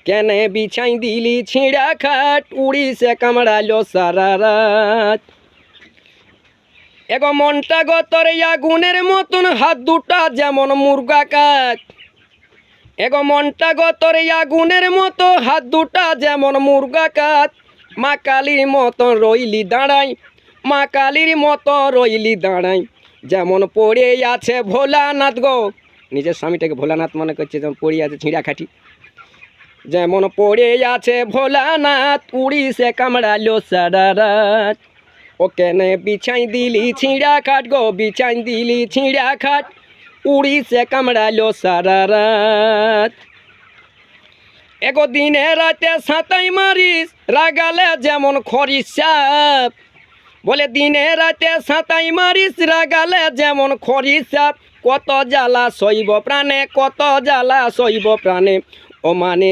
কেনে বিছাই দিলি ছিঁড়া খাট উড়িছে কামড়ালো সারা রাত। এগো মনটা গো তোর আগুনের মতন হাত দুটা যেমন মুরগা কাঠ। এগো মনটা গো তোর আগুনের মতো হাত দুটা যেমন মুরগা কাঠ। মা কালীর মতন রইলি দাঁড়াই, মা কালীর মতো রইলি দাঁড়াই। যেমন পড়ে আছে ভোলানাথ গো, নিজের স্বামীটাকে ভোলানাথ মনে করছে, যেমন পড়ে আছে ছিঁড়া খাটি। যেমন পড়ে আছে ভোলানাথ উড়িছে কামড়ালো সারা রাত। ও কেনে বিছাই দিলি ছিঁড়া খাট গো, বিছাই দিলি ছিঁড়া খাট উড়িছে কামড়ালো সারা রাত। এগো দিনে রাতে সাঁতাই মারিস রাগালে যেমন খরিস সাপ। বলে দিনে রাতে সাঁতাই মারিস রাগালে যেমন খরিস সাপ। কত জ্বালা সইব প্রাণে, কত জ্বালা সইব প্রাণে। ও মানে